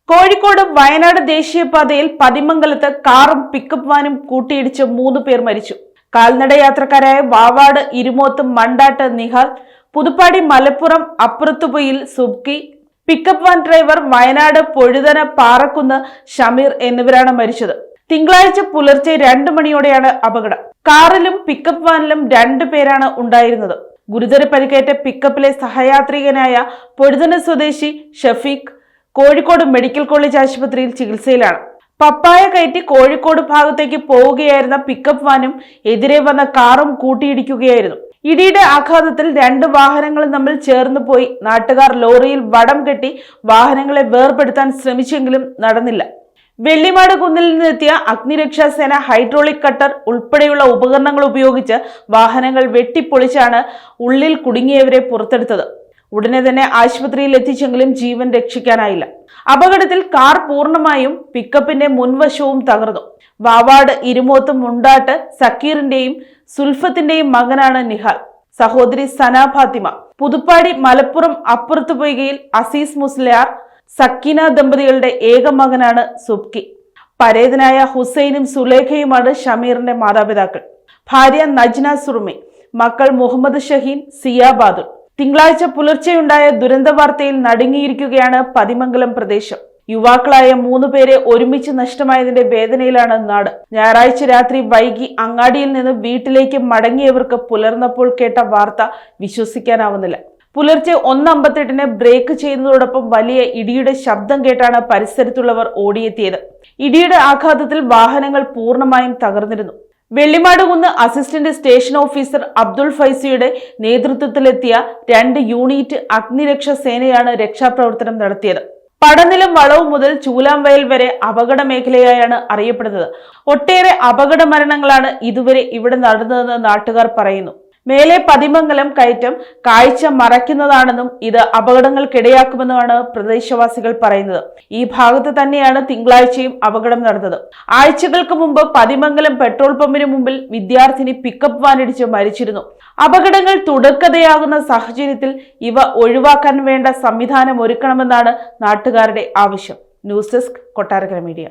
കോഴിക്കോട് വയനാട് ദേശീയപാതയിൽ പതിമംഗലത്ത് കാറും പിക്കപ്പ് വാനും കൂട്ടിയിടിച്ച് 3 പേർ മരിച്ചു. കാൽനട യാത്രക്കാരായ Vavad Irumoth Mandatt Nihal, Puthuppadi Malappuram Appurathupoyil Subki, pickup van driver Wayanad Pozhuthana Parakkunnu Shameer എന്നിവരാണ് മരിച്ചത്. തിങ്കളാഴ്ച പുലർച്ചെ 2 മണിയോടെയാണ് അപകടം. കാറിലും പിക്കപ്പ് വാനിലും 2 പേരാണ് ഉണ്ടായിരുന്നത്. ഗുരുതര പരിക്കേറ്റ പിക്കപ്പിലെ സഹയാത്രികനായ പൊഴുതന സ്വദേശി ഷഫീഖ് കോഴിക്കോട് മെഡിക്കൽ കോളേജ് ആശുപത്രിയിൽ ചികിത്സയിലാണ്. പപ്പായ കയറ്റി കോഴിക്കോട് ഭാഗത്തേക്ക് പോവുകയായിരുന്ന പിക്കപ്പ് വാനും എതിരെ വന്ന കാറും കൂട്ടിയിടിക്കുകയായിരുന്നു. ഇടിയുടെ ആഘാതത്തിൽ 2 വാഹനങ്ങളും തമ്മിൽ ചേർന്ന് പോയി. നാട്ടുകാർ ലോറിയിൽ വടം കെട്ടി വാഹനങ്ങളെ വേർപെടുത്താൻ ശ്രമിച്ചെങ്കിലും നടന്നില്ല. വെള്ളിമാട് കുന്നിൽ നിന്നെത്തിയ അഗ്നിരക്ഷാസേന ഹൈഡ്രോളിക് കട്ടർ ഉൾപ്പെടെയുള്ള ഉപകരണങ്ങൾ ഉപയോഗിച്ച് വാഹനങ്ങൾ വെട്ടിപ്പൊളിച്ചാണ് ഉള്ളിൽ കുടുങ്ങിയവരെ പുറത്തെടുത്തത്. ഉടനെ തന്നെ ആശുപത്രിയിൽ എത്തിച്ചെങ്കിലും ജീവൻ രക്ഷിക്കാനായില്ല. അപകടത്തിൽ കാർ പൂർണ്ണമായും പിക്കപ്പിന്റെ മുൻവശവും തകർന്നു. വാവാട് ഇരുമോത്ത് മുണ്ടാട്ട് സക്കീറിന്റെയും സുൽഫത്തിന്റെയും മകനാണ് നിഹാൽ. സഹോദരി സന ഫാത്തിമ. പുതുപ്പാടി മലപ്പുറം അപ്പുറത്തുപൊയ്കയിൽ അസീസ് മുസ്ലിയാർ സക്കീന ദമ്പതികളുടെ ഏക മകനാണ് സുബ്കി. പരേതനായ ഹുസൈനും സുലേഖയുമാണ് ഷമീറിന്റെ മാതാപിതാക്കൾ. ഭാര്യ നജ്ന സുറുമി, മക്കൾ മുഹമ്മദ് ഷഹീൻ, സിയ ബാദുൽ. തിങ്കളാഴ്ച പുലർച്ചെയുണ്ടായ ദുരന്ത വാർത്തയിൽ നടുങ്ങിയിരിക്കുകയാണ് പതിമംഗലം പ്രദേശം. യുവാക്കളായ 3 പേരെ ഒരുമിച്ച് നഷ്ടമായതിന്റെ വേദനയിലാണ് നാട്. ഞായറാഴ്ച രാത്രി വൈകി അങ്ങാടിയിൽ നിന്ന് വീട്ടിലേക്ക് മടങ്ങിയവർക്ക് പുലർന്നപ്പോൾ കേട്ട വാർത്ത വിശ്വസിക്കാനാവുന്നില്ല. പുലർച്ചെ 1:58 ബ്രേക്ക് ചെയ്യുന്നതോടൊപ്പം വലിയ ഇടിയുടെ ശബ്ദം കേട്ടാണ് പരിസരത്തുള്ളവർ ഓടിയെത്തിയത്. ഇടിയുടെ ആഘാതത്തിൽ വാഹനങ്ങൾ പൂർണ്ണമായും തകർന്നിരുന്നു. Vellimadukunnu assistant station officer Abdul ഫൈസിയുടെ നേതൃത്വത്തിലെത്തിയ 2 യൂണിറ്റ് അഗ്നിരക്ഷാ സേനയാണ് രക്ഷാപ്രവർത്തനം നടത്തിയത്. പടനിലം വളവ് മുതൽ ചൂലാംവയൽ വരെ അപകട മേഖലയായാണ് അറിയപ്പെടുന്നത്. ഒട്ടേറെ അപകട മരണങ്ങളാണ് ഇതുവരെ ഇവിടെ നടന്നതെന്ന് നാട്ടുകാർ പറയുന്നു. മേലെ പതിമംഗലം കയറ്റം കാഴ്ച മറയ്ക്കുന്നതാണെന്നും ഇത് അപകടങ്ങൾക്കിടയാക്കുമെന്നുമാണ് പ്രദേശവാസികൾ പറയുന്നത്. ഈ ഭാഗത്ത് തന്നെയാണ് തിങ്കളാഴ്ചയും അപകടം നടന്നത്. ആഴ്ചകൾക്ക് മുമ്പ് പതിമംഗലം പെട്രോൾ പമ്പിന് മുമ്പിൽ വിദ്യാർത്ഥിനി പിക്കപ്പ് വാനിടിച്ച് മരിച്ചിരുന്നു. അപകടങ്ങൾ തുടർക്കഥയാകുന്ന സാഹചര്യത്തിൽ ഇവ ഒഴിവാക്കാൻ വേണ്ട സംവിധാനം ഒരുക്കണമെന്നാണ് നാട്ടുകാരുടെ ആവശ്യം. News desk, Kottarakkara media.